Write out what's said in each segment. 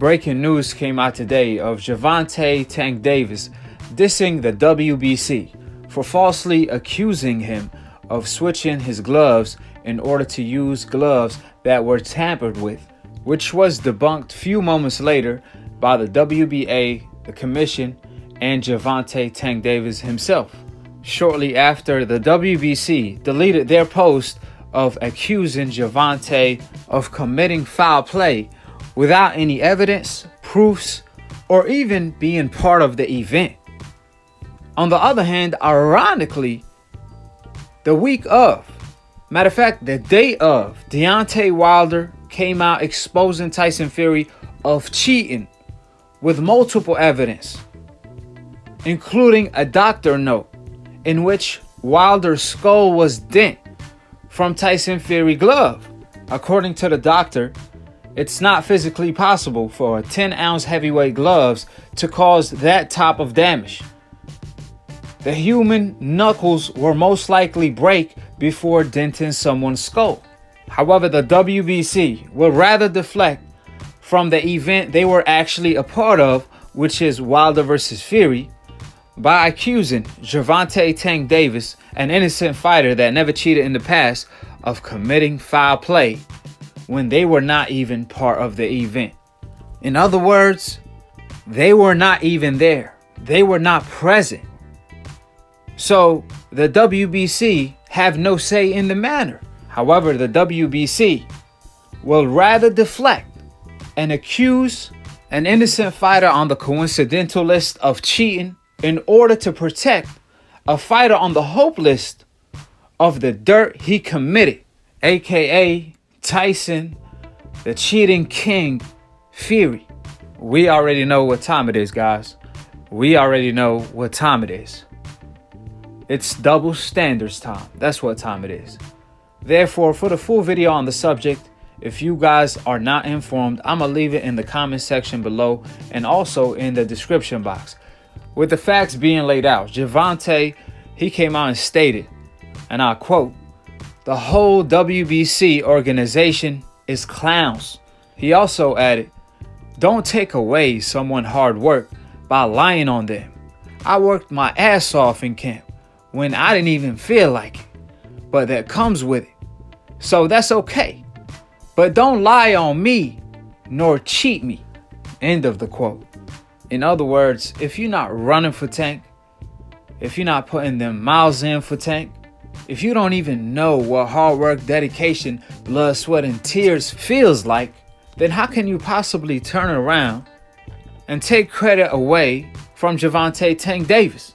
Breaking news came out today of Gervonta Tank Davis dissing the WBC for falsely accusing him of switching his gloves in order to use gloves that were tampered with, which was debunked few moments later by the WBA, the commission, and Gervonta Tank Davis himself. Shortly after, the WBC deleted their post of accusing Gervonta of committing foul play without any evidence, proofs, or even being part of the event. On the other hand, ironically, the week of, matter of fact, the day of, Deontay Wilder came out exposing Tyson Fury of cheating with multiple evidence, including a doctor note in which Wilder's skull was dent from Tyson Fury glove. According to the doctor, it's not physically possible for 10-ounce heavyweight gloves to cause that type of damage. The human knuckles will most likely break before denting someone's skull. However, the WBC will rather deflect from the event they were actually a part of, which is Wilder versus Fury, by accusing Gervonta Tank Davis, an innocent fighter that never cheated in the past, of committing foul play when they were not even part of the event. In other words, they were not even there. They were not present. So the WBC have no say in the matter. However, the WBC will rather deflect and accuse an innocent fighter on the coincidental list of cheating in order to protect a fighter on the hope list of the dirt he committed, aka Tyson, the cheating king, Fury. We already know what time it is, guys. We already know what time it is. It's double standards time. That's what time it is. Therefore, for the full video on the subject, if you guys are not informed, I'm gonna leave it in the comment section below and also in the description box. With the facts being laid out, Gervonta, he came out and stated, and I quote, "The whole WBC organization is clowns." He also added, "Don't take away someone's hard work by lying on them. I worked my ass off in camp when I didn't even feel like it, but that comes with it. So that's okay. But don't lie on me nor cheat me." End of the quote. In other words, if you're not running for Tank, if you're not putting them miles in for Tank, if you don't even know what hard work, dedication, blood, sweat, and tears feels like, then how can you possibly turn around and take credit away from Gervonta Tank Davis?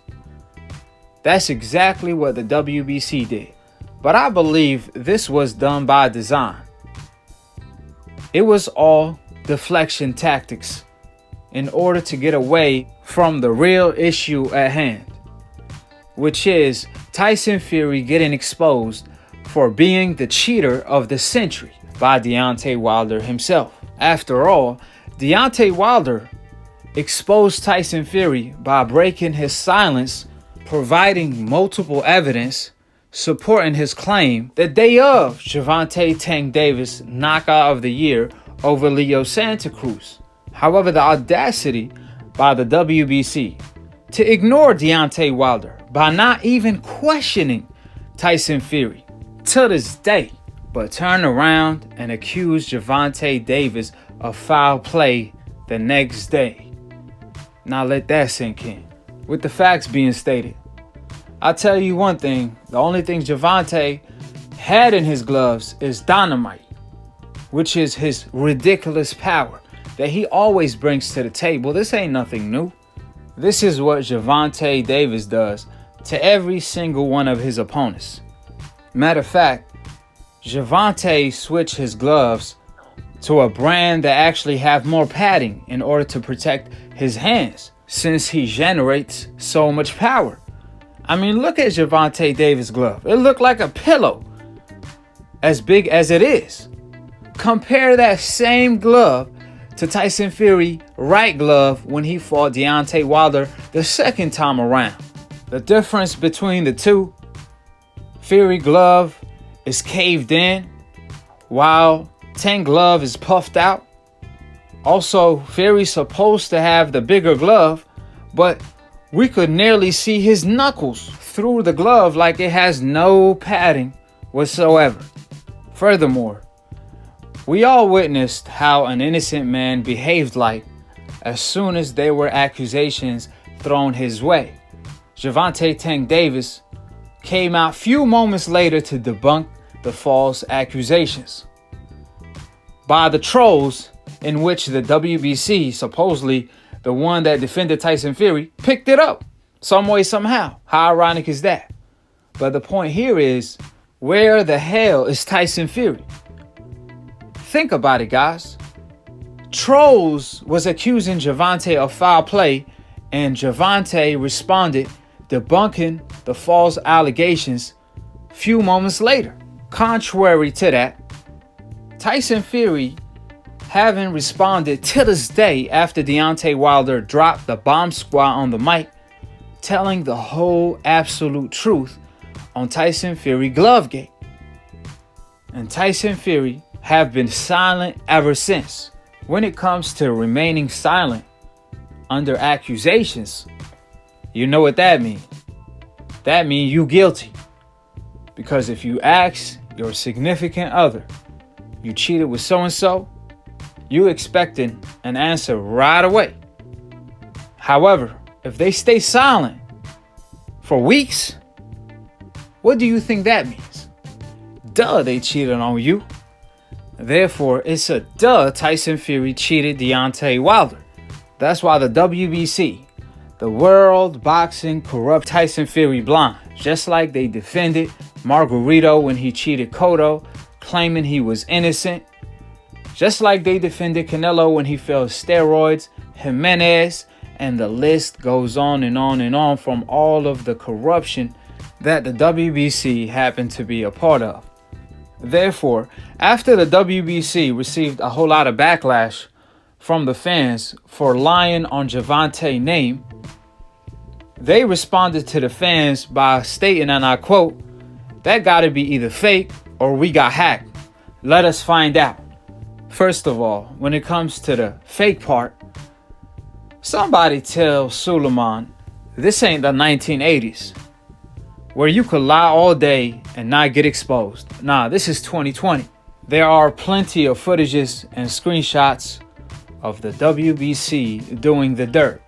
That's exactly what the WBC did. But I believe this was done by design. It was all deflection tactics in order to get away from the real issue at hand, which is Tyson Fury getting exposed for being the cheater of the century by Deontay Wilder himself. After all, Deontay Wilder exposed Tyson Fury by breaking his silence, providing multiple evidence supporting his claim the day of Gervonta Tank Davis knockout of the year over Leo Santa Cruz. However, the audacity by the WBC to ignore Deontay Wilder by not even questioning Tyson Fury to this day, but turn around and accuse Gervonta Davis of foul play the next day. Now let that sink in. With the facts being stated, I'll tell you one thing, the only thing Gervonta had in his gloves is dynamite, which is his ridiculous power that he always brings to the table. This ain't nothing new. This is what Gervonta Davis does to every single one of his opponents. Matter of fact, Gervonta switched his gloves to a brand that actually have more padding in order to protect his hands, since he generates so much power. I mean, look at Gervonta Davis' glove. It looked like a pillow, as big as it is. Compare that same glove to Tyson Fury right glove when he fought Deontay Wilder the second time around. The difference between the two, Fury glove is caved in while Tank glove is puffed out. Also, Fury's supposed to have the bigger glove, but we could nearly see his knuckles through the glove like it has no padding whatsoever. Furthermore, we all witnessed how an innocent man behaved like as soon as there were accusations thrown his way. Gervonta Tank Davis came out few moments later to debunk the false accusations by the trolls, in which the WBC, supposedly the one that defended Tyson Fury, picked it up some way, somehow. How ironic is that? But the point here is, where the hell is Tyson Fury? Think about it, guys. Trolls was accusing Gervonta of foul play, and Gervonta responded, debunking the false allegations few moments later. Contrary to that, Tyson Fury haven't responded to this day after Deontay Wilder dropped the bomb squad on the mic, telling the whole absolute truth on Tyson Fury Glovegate. And Tyson Fury have been silent ever since. When it comes to remaining silent under accusations, you know what that means. That means you guilty. Because if you ask your significant other, you cheated with so-and-so, you expecting an answer right away. However, if they stay silent for weeks, what do you think that means? Duh, they cheated on you. Therefore, it's a duh Tyson Fury cheated Deontay Wilder. That's why the WBC, the World Boxing, corrupt Tyson Fury blind. Just like they defended Margarito when he cheated Cotto, claiming he was innocent. Just like they defended Canelo when he fell steroids, Jimenez, and the list goes on and on and on from all of the corruption that the WBC happened to be a part of. Therefore, after the WBC received a whole lot of backlash from the fans for lying on Gervonta's name, they responded to the fans by stating, and I quote, "That gotta be either fake or we got hacked. Let us find out." First of all, when it comes to the fake part, somebody tell Suleiman this ain't the 1980s where you could lie all day and not get exposed. Nah, this is 2020. There are plenty of footages and screenshots of the WBC doing the dirt.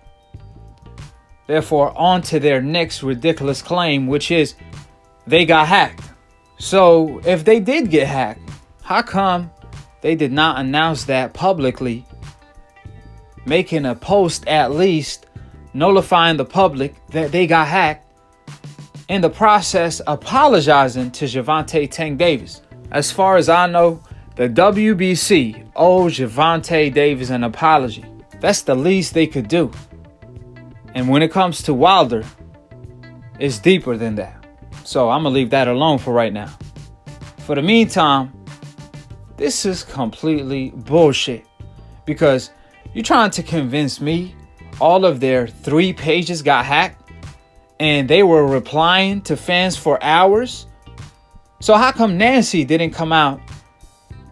Therefore, on to their next ridiculous claim, which is they got hacked. So if they did get hacked, how come they did not announce that publicly, making a post at least notifying the public that they got hacked, in the process apologizing to Gervonta Tank Davis? As far as I know, the WBC owes Gervonta Davis an apology. That's the least they could do. And when it comes to Wilder, it's deeper than that. So I'm going to leave that alone for right now. For the meantime, this is completely bullshit. Because you're trying to convince me all of their 3 pages got hacked and they were replying to fans for hours? So how come Nancy didn't come out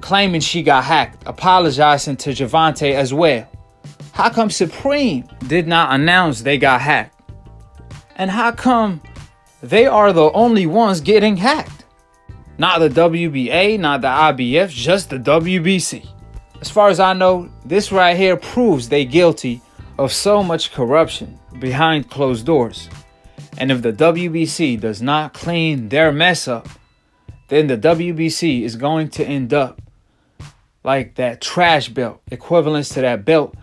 claiming she got hacked, apologizing to Gervonta as well? How come Supreme did not announce they got hacked? And how come they are the only ones getting hacked? Not the WBA, not the IBF, just the WBC. As far as I know, this right here proves they guilty of so much corruption behind closed doors. And if the WBC does not clean their mess up, then the WBC is going to end up like that trash belt, equivalence to that belt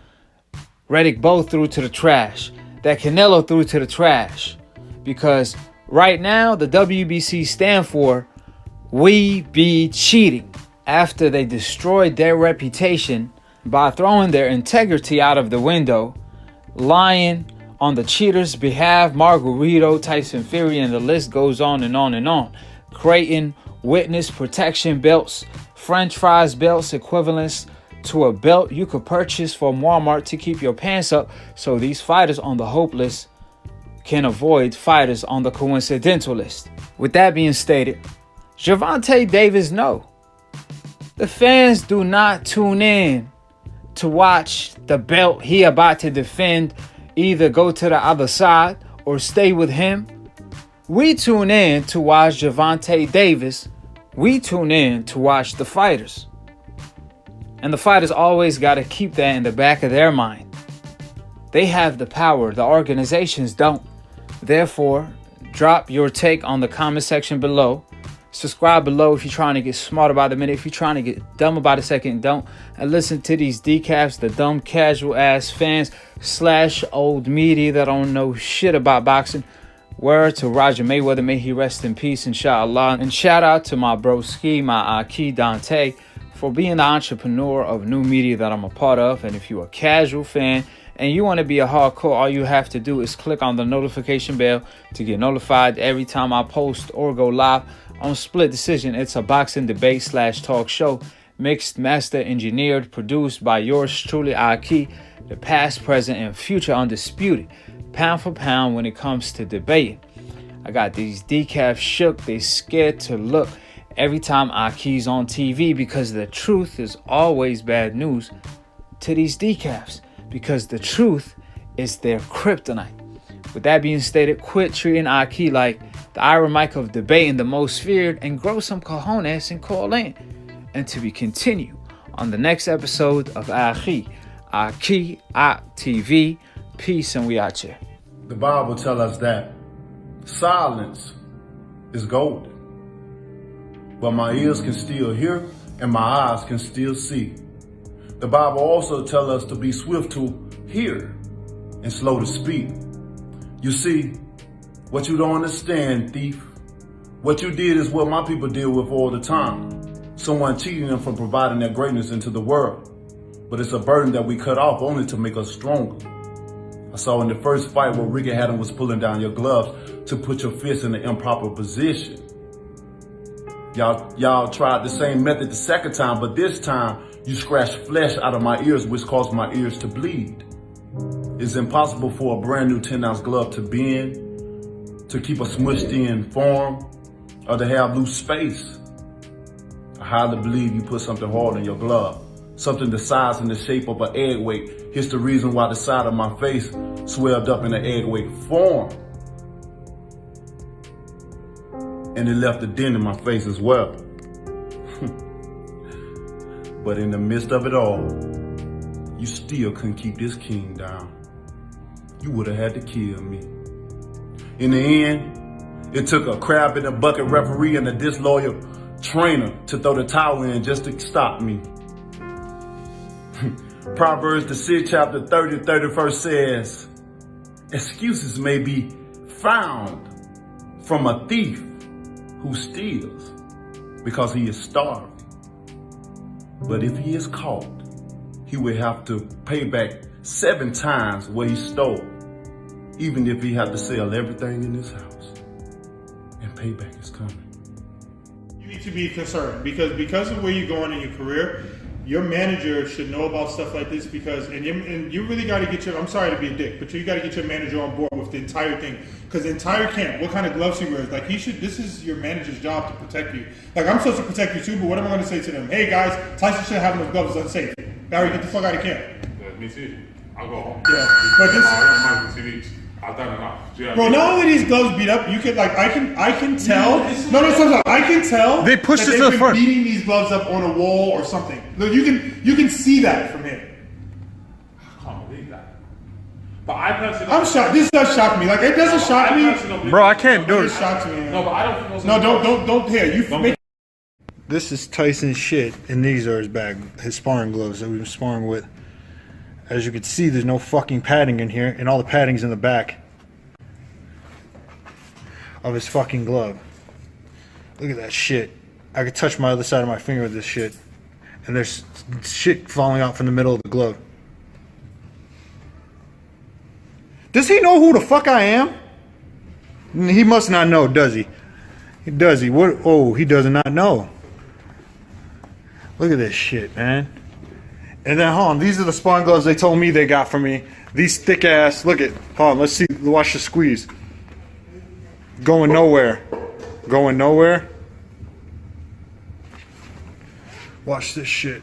Riddick Bowe threw to the trash, that Canelo threw to the trash. Because right now, the WBC stand for We Be Cheating. After they destroyed their reputation by throwing their integrity out of the window, lying on the cheaters' behalf, Margarito, Tyson Fury, and the list goes on and on and on. Creating witness protection belts, French fries belts, equivalents to a belt you could purchase from Walmart to keep your pants up so these fighters on the hope list can avoid fighters on the coincidental list. With that being stated, Gervonta Davis, no. The fans do not tune in to watch the belt he about to defend either go to the other side or stay with him. We tune in to watch Gervonta Davis. We tune in to watch the fighters. And the fighters always got to keep that in the back of their mind. They have the power. The organizations don't. Therefore, drop your take on the comment section below. Subscribe below if you're trying to get smart about the minute. If you're trying to get dumb about a second, don't. And listen to these decaps, the dumb casual ass fans / old media that don't know shit about boxing. Word to Roger Mayweather, may he rest in peace, inshallah. And shout out to my broski, my Akhi Dante, for being the entrepreneur of new media that I'm a part of. And if you're a casual fan and you want to be a hardcore, all you have to do is click on the notification bell to get notified every time I post or go live on Split Decision. It's a boxing debate / talk show, mixed, master, engineered, produced by yours truly, Akhi, the past, present, and future undisputed, pound for pound when it comes to debating. I got these decaps shook. They scared to look every time Akhi's on TV, because the truth is always bad news to these decaps, because the truth is their kryptonite. With that being stated, quit treating Akhi like the Iron Mike of debating, the most feared, and grow some cojones and call in. And to be continued on the next episode of Akhi TV. Peace, and we out here. The Bible tells us that silence is golden, but my ears can still hear and my eyes can still see. The Bible also tells us to be swift to hear and slow to speak. You see, what you don't understand, thief, what you did is what my people deal with all the time. Someone cheating them from providing their greatness into the world. But it's a burden that we cut off only to make us stronger. I saw in the first fight where Ricky Hatton was pulling down your gloves to put your fist in the improper position. Y'all tried the same method the second time, but this time you scratched flesh out of my ears, which caused my ears to bleed. It's impossible for a brand new 10-ounce glove to bend, to keep a smushed in form, or to have loose space. I highly believe you put something hard in your glove. Something the size and the shape of an egg weight. Here's the reason why the side of my face swelled up in an egg weight form. And it left a dent in my face as well. But in the midst of it all, you still couldn't keep this king down. You would have had to kill me. In the end, it took a crab in a bucket referee and a disloyal trainer to throw the towel in just to stop me. Proverbs, the 6th chapter, 30, 31st says, excuses may be found from a thief who steals because he is starving. But if he is caught, he will have to pay back 7 times what he stole, even if he had to sell everything in his house. And payback is coming. You need to be concerned because of where you're going in your career. Your manager should know about stuff like this and you really got to get I'm sorry to be a dick, but you got to get your manager on board with the entire thing. Because the entire camp, what kind of gloves he wears, like this is your manager's job to protect you. Like I'm supposed to protect you too, but what am I going to say to them? Hey guys, Tyson shouldn't have those gloves, it's unsafe. Barry, get the fuck out of camp. Yeah, me too. I'll go home. Yeah, but this. I don't mind the 2 weeks. I've done enough. Bro, not only these gloves beat up, you can I can tell. No, I can tell. They pushed that it to the front. Beating these gloves up on a wall or something. Look, you can see that from here. I can't believe that. But I personally, I'm shocked. This does shock me. Like it doesn't shock me. Bro, I can't do It it. shocks me. Man. No, but I don't think those. No, don't here. You make. This is Tyson's shit, and these are his bag, his sparring gloves that we've been sparring with. As you can see, there's no fucking padding in here, and all the padding's in the back of his fucking glove. Look at that shit. I could touch my other side of my finger with this shit, and there's shit falling out from the middle of the glove. Does he know who the fuck I am? He must not know, does he? Does he? What? Oh, he does not know. Look at this shit, man. And then, hold on, these are the sparring gloves they told me they got for me. These thick ass, look at, hold on, let's see, watch the squeeze. Going nowhere. Going nowhere. Watch this shit.